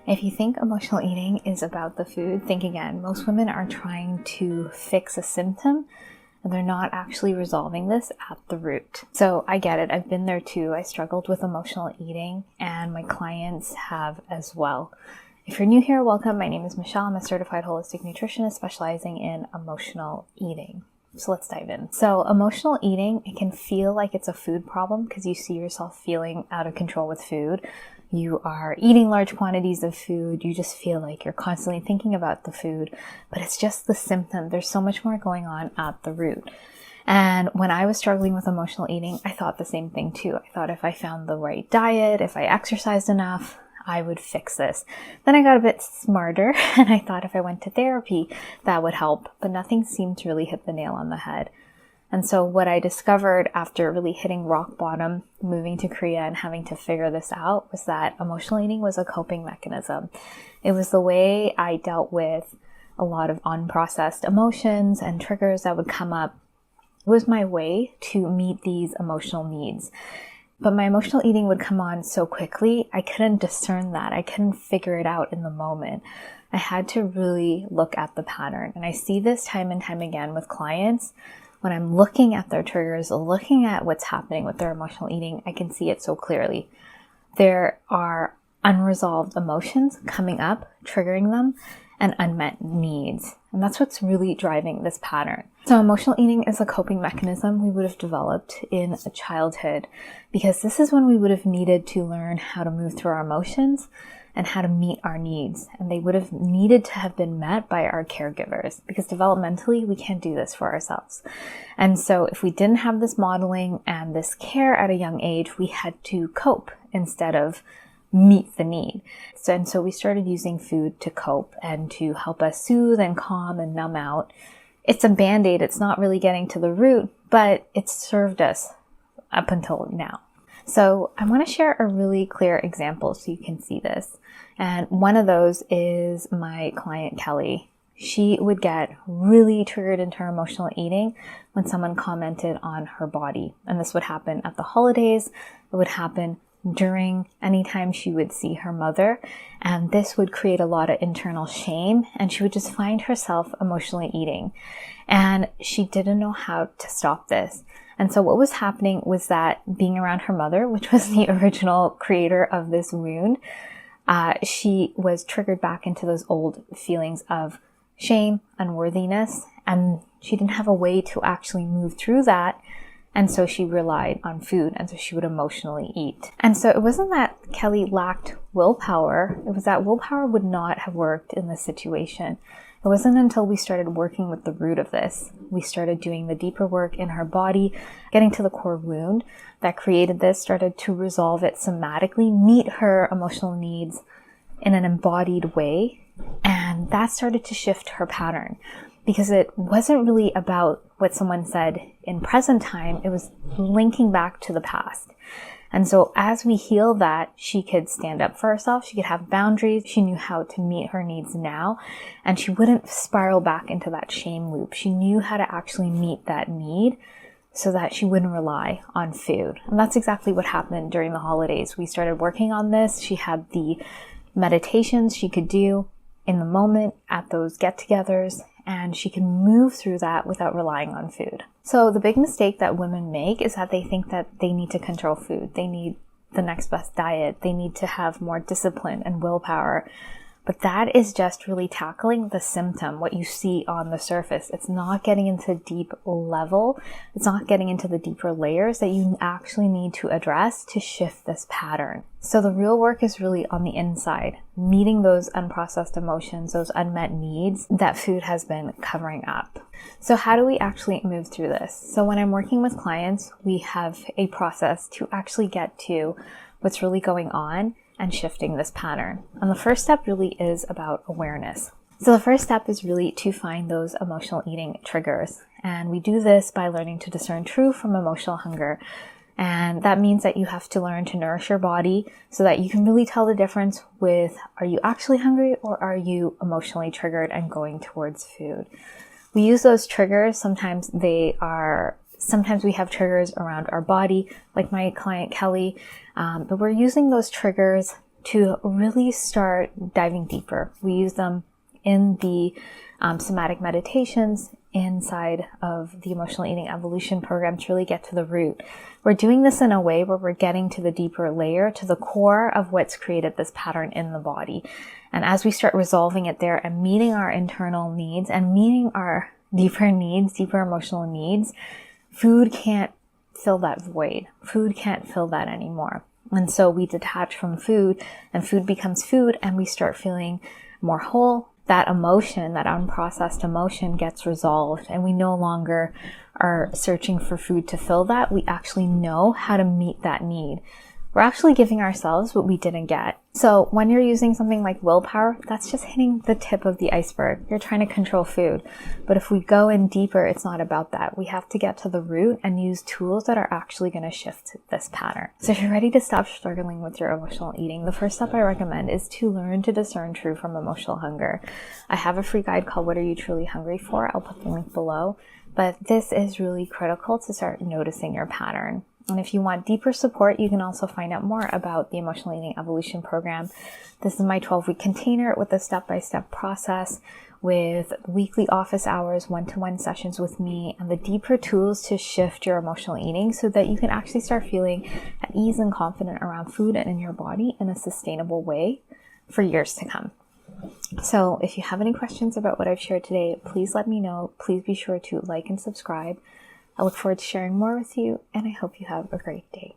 If you think emotional eating is about the food, think again. Most women are trying to fix a symptom and they're not actually resolving this at the root. So I get it. I've been there too. I struggled with emotional eating and my clients have as well. If you're new here, welcome. My name is Michelle. I'm a certified holistic nutritionist specializing in emotional eating. So let's dive in. So emotional eating, it can feel like it's a food problem because you see yourself feeling out of control with food. You are eating large quantities of food. You just feel like you're constantly thinking about the food, but it's just the symptom. There's so much more going on at the root. And when I was struggling with emotional eating, I thought the same thing too. I thought if I found the right diet, if I exercised enough, I would fix this. Then I got a bit smarter and I thought if I went to therapy, that would help, but nothing seemed to really hit the nail on the head. And so what I discovered after really hitting rock bottom, moving to Korea and having to figure this out was that emotional eating was a coping mechanism. It was the way I dealt with a lot of unprocessed emotions and triggers that would come up. It was my way to meet these emotional needs. But my emotional eating would come on so quickly, I couldn't discern that. I couldn't figure it out in the moment. I had to really look at the pattern. And I see this time and time again with clients. When I'm looking at their triggers, looking at what's happening with their emotional eating, I can see it so clearly. There are unresolved emotions coming up, triggering them, and unmet needs. And that's what's really driving this pattern. So emotional eating is a coping mechanism we would have developed in childhood because this is when we would have needed to learn how to move through our emotions and how to meet our needs. And they would have needed to have been met by our caregivers because developmentally, we can't do this for ourselves. And so if we didn't have this modeling and this care at a young age, we had to cope instead of meet the need. And so we started using food to cope and to help us soothe and calm and numb out. It's a band-aid. It's not really getting to the root, but it's served us up until now. So I want to share a really clear example so you can see this. And one of those is my client, Kelly. She would get really triggered into her emotional eating when someone commented on her body. And this would happen at the holidays. It would happen during any time she would see her mother. And this would create a lot of internal shame. And she would just find herself emotionally eating. And she didn't know how to stop this. And so what was happening was that being around her mother, which was the original creator of this wound, she was triggered back into those old feelings of shame, unworthiness, and she didn't have a way to actually move through that. And so she relied on food, and so she would emotionally eat. And so it wasn't that Kelly lacked willpower, it was that willpower would not have worked in this situation. It wasn't until we started working with the root of this, we started doing the deeper work in her body, getting to the core wound that created this, started to resolve it somatically, meet her emotional needs in an embodied way. And that started to shift her pattern because it wasn't really about what someone said in present time. It was linking back to the past. And so as we heal that, she could stand up for herself. She could have boundaries. She knew how to meet her needs now. And she wouldn't spiral back into that shame loop. She knew how to actually meet that need so that she wouldn't rely on food. And that's exactly what happened during the holidays. We started working on this. She had the meditations she could do in the moment at those get-togethers, and she can move through that without relying on food. So the big mistake that women make is that they think that they need to control food. They need the next best diet. They need to have more discipline and willpower. But that is just really tackling the symptom, what you see on the surface. It's not getting into deep level. It's not getting into the deeper layers that you actually need to address to shift this pattern. So the real work is really on the inside, meeting those unprocessed emotions, those unmet needs that food has been covering up. So how do we actually move through this? So when I'm working with clients, we have a process to actually get to what's really going on and shifting this pattern. And the first step really is about awareness. So the first step is really to find those emotional eating triggers. And we do this by learning to discern true from emotional hunger. And that means that you have to learn to nourish your body so that you can really tell the difference with, are you actually hungry or are you emotionally triggered and going towards food? We use those triggers. Sometimes we have triggers around our body, like my client Kelly, but we're using those triggers to really start diving deeper. We use them in the somatic meditations inside of the emotional eating evolution program to really get to the root. We're doing this in a way where we're getting to the deeper layer, to the core of what's created this pattern in the body. And as we start resolving it there and meeting our internal needs and meeting our deeper needs, deeper emotional needs, food can't fill that void. Food can't fill that anymore. And so we detach from food, and food becomes food, and we start feeling more whole. That emotion, that unprocessed emotion, gets resolved, and we no longer are searching for food to fill that. We actually know how to meet that need. We're actually giving ourselves what we didn't get. So when you're using something like willpower, that's just hitting the tip of the iceberg. You're trying to control food. But if we go in deeper, it's not about that. We have to get to the root and use tools that are actually going to shift this pattern. So if you're ready to stop struggling with your emotional eating, the first step I recommend is to learn to discern true from emotional hunger. I have a free guide called What Are You Truly Hungry For? I'll put the link below. But this is really critical to start noticing your pattern. And if you want deeper support, you can also find out more about the Emotional Eating Evolution Program. This is my 12-week container with a step-by-step process, with weekly office hours, one-to-one sessions with me, and the deeper tools to shift your emotional eating so that you can actually start feeling at ease and confident around food and in your body in a sustainable way for years to come. So if you have any questions about what I've shared today, please let me know. Please be sure to like and subscribe. I look forward to sharing more with you, and I hope you have a great day.